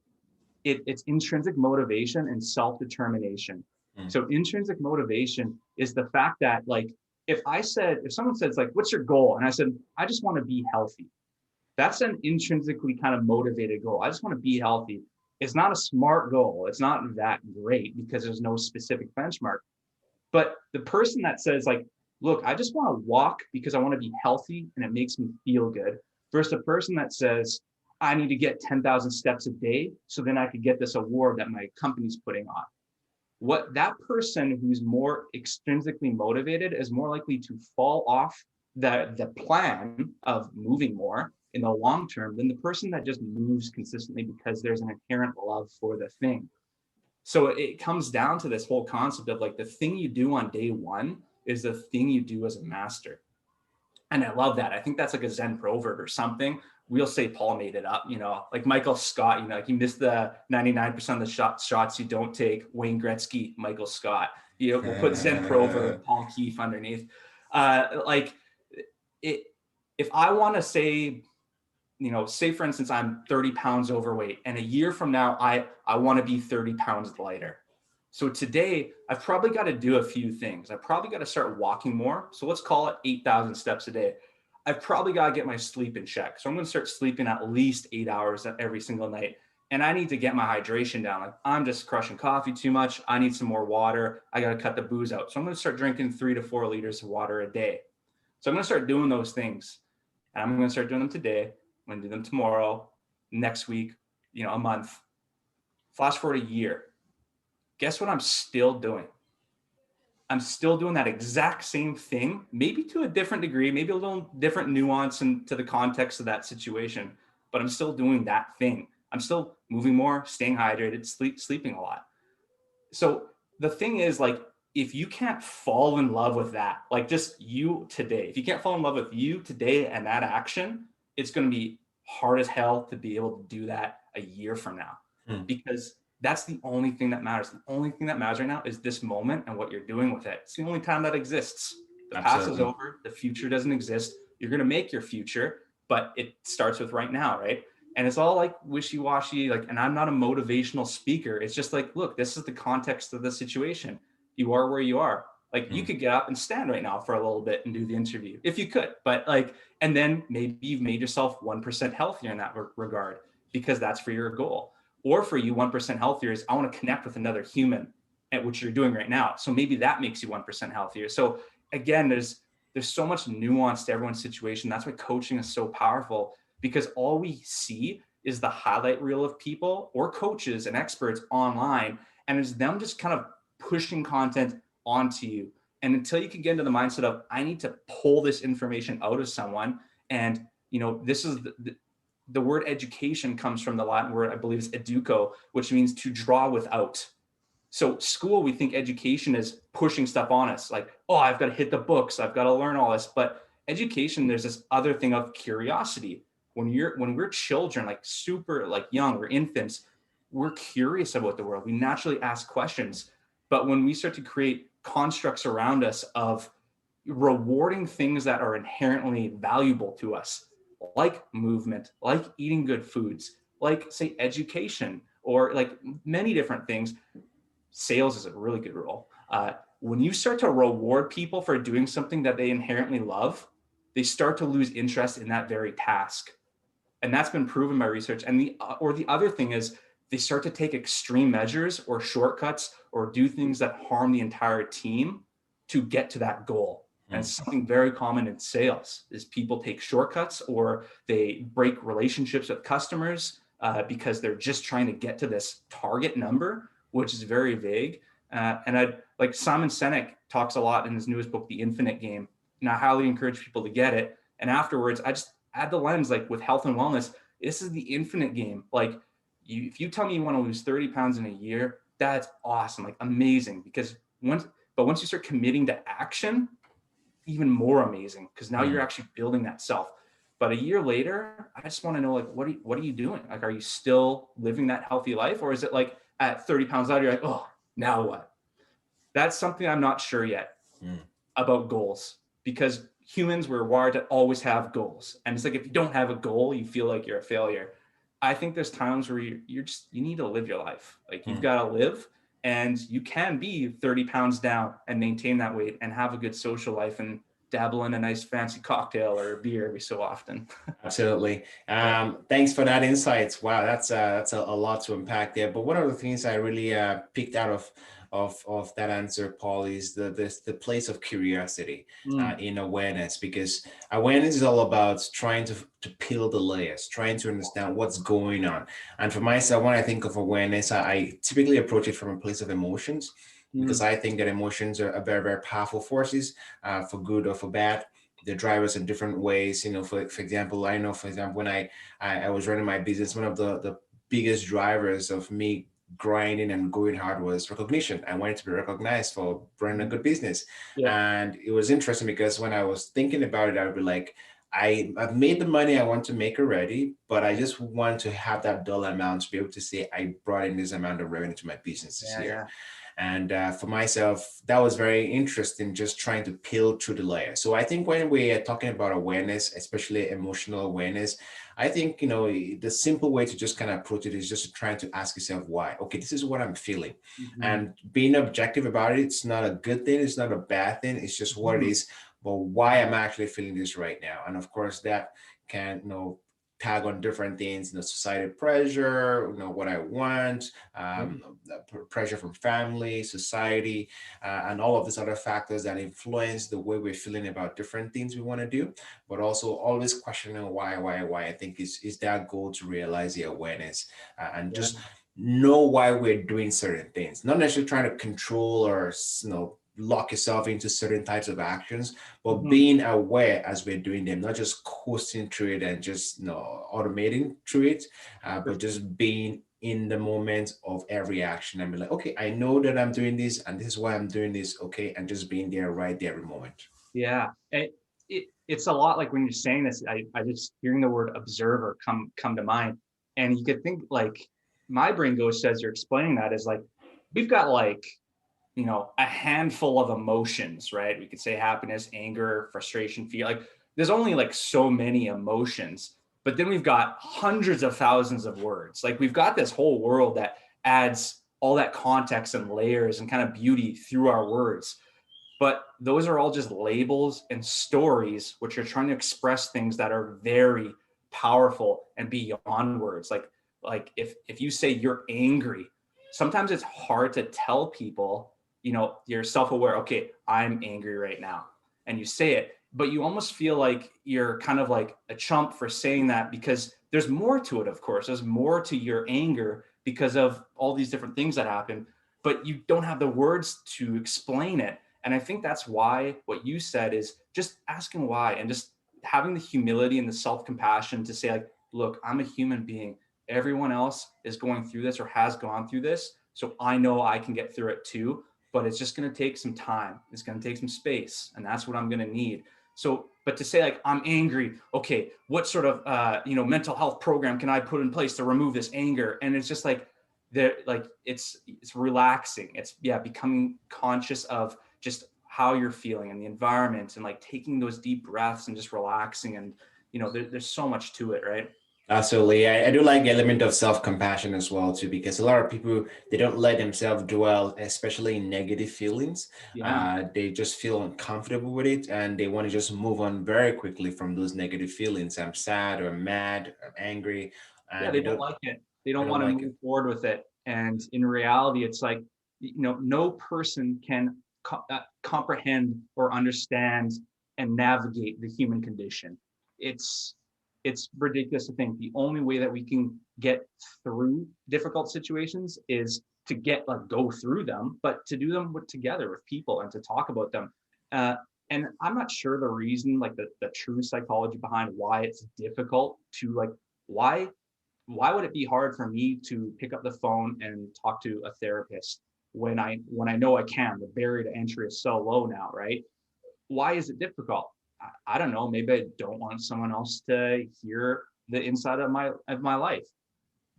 it's intrinsic motivation and self-determination. So intrinsic motivation is the fact that, like, if someone says like, what's your goal? And I said, I just want to be healthy. That's an intrinsically kind of motivated goal. I just want to be healthy. It's not a smart goal. It's not that great because there's no specific benchmark. But the person that says like, look, I just want to walk because I want to be healthy and it makes me feel good, versus a person that says, I need to get 10,000 steps a day so then I could get this award that my company's putting on. What that person who's more extrinsically motivated is more likely to fall off the plan of moving more in the long term than the person that just moves consistently because there's an inherent love for the thing. So it comes down to this whole concept of like, the thing you do on day one is the thing you do as a master. And I love that. I think that's like a Zen proverb or something. We'll say Paul made it up, like Michael Scott, like he missed the 99% of the shots you don't take. Wayne Gretzky, Michael Scott, we'll put Zen proverb, Paul Keefe underneath. If I want to say, say for instance, I'm 30 pounds overweight and a year from now, I want to be 30 pounds lighter. So today I've probably got to do a few things. I've probably got to start walking more. So let's call it 8,000 steps a day. I've probably got to get my sleep in check. So I'm going to start sleeping at least 8 hours every single night. And I need to get my hydration down. Like, I'm just crushing coffee too much. I need some more water. I got to cut the booze out. So I'm going to start drinking 3 to 4 liters of water a day. So I'm going to start doing those things. And I'm going to start doing them today. I'm going to do them tomorrow, next week, a month. Flash forward a year. Guess what I'm still doing? I'm still doing that exact same thing, maybe to a different degree, maybe a little different nuance into the context of that situation, but I'm still doing that thing. I'm still moving more, staying hydrated, sleeping a lot. So the thing is, like, if you can't fall in love with that, like just you today, if you can't fall in love with you today and that action, it's going to be hard as hell to be able to do that a year from now, because that's the only thing that matters. The only thing that matters right now is this moment and what you're doing with it. It's the only time that exists. The past is over. The future doesn't exist. You're going to make your future, but it starts with right now, right? And it's all like wishy-washy, like, and I'm not a motivational speaker. It's just like, look, this is the context of the situation. You are where you are. Like, you could get up and stand right now for a little bit and do the interview if you could, but like, and then maybe you've made yourself 1% healthier in that regard because that's for your goal. Or for you, 1% healthier is I want to connect with another human, at which you're doing right now. So maybe that makes you 1% healthier. So again, there's so much nuance to everyone's situation. That's why coaching is so powerful, because all we see is the highlight reel of people or coaches and experts online. And it's them just kind of pushing content onto you. And until you can get into the mindset of, I need to pull this information out of someone. And, this is the word education comes from the Latin word, I believe is educo, which means to draw without. So school, we think education is pushing stuff on us. Like, oh, I've got to hit the books. I've got to learn all this. But education, there's this other thing of curiosity. When we're children, like super like young, we're infants, we're curious about the world. We naturally ask questions. But when we start to create constructs around us of rewarding things that are inherently valuable to us, like movement, like eating good foods, like say education, or like many different things, sales is a really good role. When you start to reward people for doing something that they inherently love, they start to lose interest in that very task. And that's been proven by research. And the other thing is they start to take extreme measures or shortcuts or do things that harm the entire team to get to that goal. And it's something very common in sales is people take shortcuts or they break relationships with customers because they're just trying to get to this target number, which is very vague. And I'd like Simon Sinek talks a lot in his newest book, The Infinite Game. And I highly encourage people to get it. And afterwards, I just add the lens, like with health and wellness, this is the infinite game. Like if you tell me you want to lose 30 pounds in a year, that's awesome, like amazing. Because once you start committing to action, even more amazing, because now you're actually building that self. But a year later, I just want to know, like, what are you doing? Like, are you still living that healthy life? Or is it like at 30 pounds out, you're like, oh, now what? That's something I'm not sure yet about goals, because humans were wired to always have goals. And it's like, if you don't have a goal, you feel like you're a failure. I think there's times where you need to live your life. Like you've got to live, and you can be 30 pounds down and maintain that weight and have a good social life and dabble in a nice fancy cocktail or a beer every so often. Absolutely. Thanks for that insights. Wow, that's a lot to unpack there. But one of the things I really picked out of that answer, Paul, is the place of curiosity in awareness, because awareness is all about trying to peel the layers, trying to understand what's going on. And for myself, when I think of awareness, I typically approach it from a place of emotions, because I think that emotions are very, very powerful forces, for good or for bad. The drivers in different ways. For example, I know, when I was running my business, one of the biggest drivers of me grinding and going hard was recognition. I wanted to be recognized for running a good business. Yeah. And it was interesting because when I was thinking about it, I would be like, I've made the money I want to make already, but I just want to have that dollar amount to be able to say I brought in this amount of revenue to my business this year. Yeah. And for myself, that was very interesting, just trying to peel through the layers. So I think when we are talking about awareness, especially emotional awareness, I think, the simple way to just kind of approach it is just trying to ask yourself why. Okay, this is what I'm feeling. And being objective about it, it's not a good thing. It's not a bad thing. It's just what it is. But why am I actually feeling this right now? And of course, that can, tag on different things, societal pressure, what I want, pressure from family, society, and all of these other factors that influence the way we're feeling about different things we want to do, but also always questioning why, I think is that goal to realize the awareness and just know why we're doing certain things, not necessarily trying to control or, lock yourself into certain types of actions, but being aware as we're doing them, not just coasting through it and just automating through it, but just being in the moment of every action and be like, okay, I know that I'm doing this and this is why I'm doing this. Okay. And just being there right there every moment. Yeah. It's a lot like when you're saying this, I just hearing the word observer come to mind. And you could think like my brain goes, as you're explaining that, is like, we've got like, a handful of emotions, right? We could say happiness, anger, frustration, fear. Like there's only like so many emotions, but then we've got hundreds of thousands of words. Like we've got this whole world that adds all that context and layers and kind of beauty through our words. But those are all just labels and stories, which are trying to express things that are very powerful and beyond words. Like like if you say you're angry, sometimes it's hard to tell people, you're self-aware, okay, I'm angry right now. And you say it, but you almost feel like you're kind of like a chump for saying that, because there's more to it, of course. There's more to your anger because of all these different things that happen, but you don't have the words to explain it. And I think that's why what you said is just asking why, and just having the humility and the self-compassion to say, like, look, I'm a human being. Everyone else is going through this or has gone through this. So I know I can get through it too, but it's just going to take some time. It's going to take some space, and that's what I'm going to need. So, but to say like, I'm angry, okay, what sort of, mental health program can I put in place to remove this anger? And it's just like, it's relaxing. It's becoming conscious of just how you're feeling and the environment, and like taking those deep breaths and just relaxing. And, there's so much to it, right? Absolutely. I do like the element of self-compassion as well too, because a lot of people, they don't let themselves dwell, especially in negative feelings. Yeah. They just feel uncomfortable with it, and they want to just move on very quickly from those negative feelings. I'm sad or mad or angry, Yeah. and They don't like it. They they don't don't want to like it. move forward with it. And in reality, it's like, no person can comprehend or understand and navigate the human condition. It's it's ridiculous to think the only way that we can get through difficult situations is to go through them, but to do them together with people and to talk about them. Uh, and I'm not sure the reason, like the true psychology behind why it's difficult to like why would it be hard for me to pick up the phone and talk to a therapist when I know I can? The barrier to entry is so low now, right? Why is it difficult? I don't know. Maybe I don't want someone else to hear the inside of my life.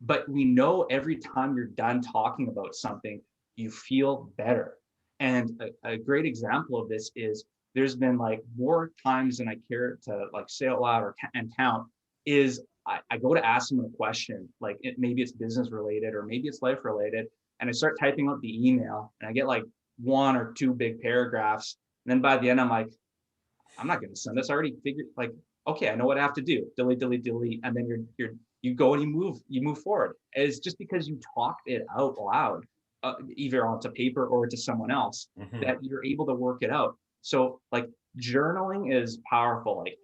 But we know every time you're done talking about something, you feel better. And a great example of this is there's been like more times than I care to like say out loud and count, is I go to ask someone a question, like maybe it's business related or maybe it's life related. And I start typing out the email and I get like one or two big paragraphs. And then by the end, I'm like, I'm not going to send this. I already figured, like, okay, I know what I have to do. Delete, delete, delete. And then you go and you move forward. It's just because you talked it out loud, either onto paper or to someone else, that you're able to work it out. So like journaling is powerful. Like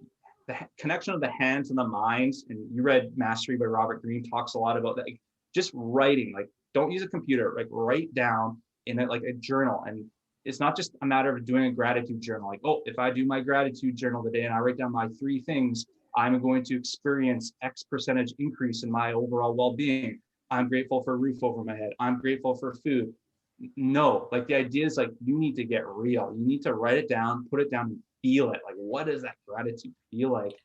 the connection of the hands and the minds. And you read Mastery by Robert Greene, talks a lot about that. Like, just writing, like don't use a computer, like write down in it like a journal. And it's not just a matter of doing a gratitude journal. Like, oh, if I do my gratitude journal today and I write down my 3 things, I'm going to experience X percentage increase in my overall well-being. I'm grateful for a roof over my head. I'm grateful for food. No, like the idea is like, you need to get real. You need to write it down, put it down, and feel it. Like, what does that gratitude feel like?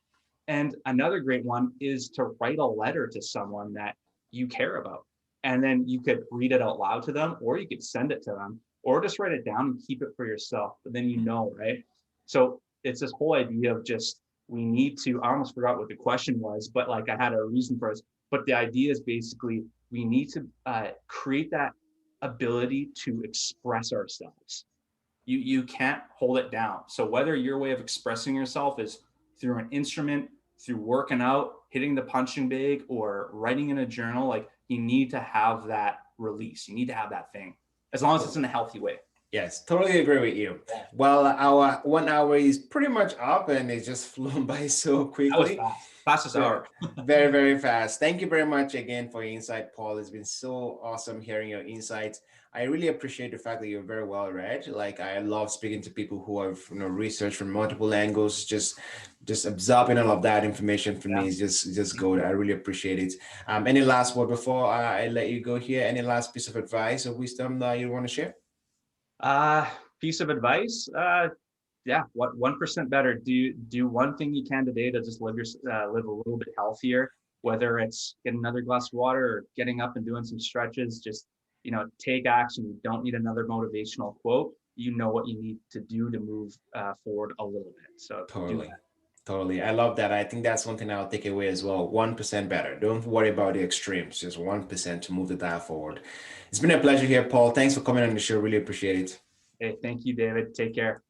And another great one is to write a letter to someone that you care about. And then you could read it out loud to them, or you could send it to them, or just write it down and keep it for yourself. But then right? So it's this whole idea of just, we need to, I almost forgot what the question was, but like I had a reason for it. But the idea is basically, we need to create that ability to express ourselves. You can't hold it down. So whether your way of expressing yourself is through an instrument, through working out, hitting the punching bag, or writing in a journal, like you need to have that release. You need to have that thing, as long as it's in a healthy way. Yes, totally agree with you. Well, our 1 hour is pretty much up, and it's just flown by so quickly. That was fast. Fastest hour. Very, very fast. Thank you very much again for your insight, Paul. It's been so awesome hearing your insights. I really appreciate the fact that you're very well read. Like, I love speaking to people who have researched from multiple angles. Just absorbing all of that information for me is just good. I really appreciate it. Any last word before I let you go here? Any last piece of advice or wisdom that you want to share? Piece of advice. What 1% better? Do one thing you can today to just live a little bit healthier. Whether it's getting another glass of water or getting up and doing some stretches, just take action. You don't need another motivational quote. You know what you need to do to move forward a little bit. So Totally. Totally. I love that. I think that's one thing I'll take away as well. 1% better. Don't worry about the extremes. Just 1% to move the dial forward. It's been a pleasure here, Paul. Thanks for coming on the show. Really appreciate it. Hey, thank you, David. Take care.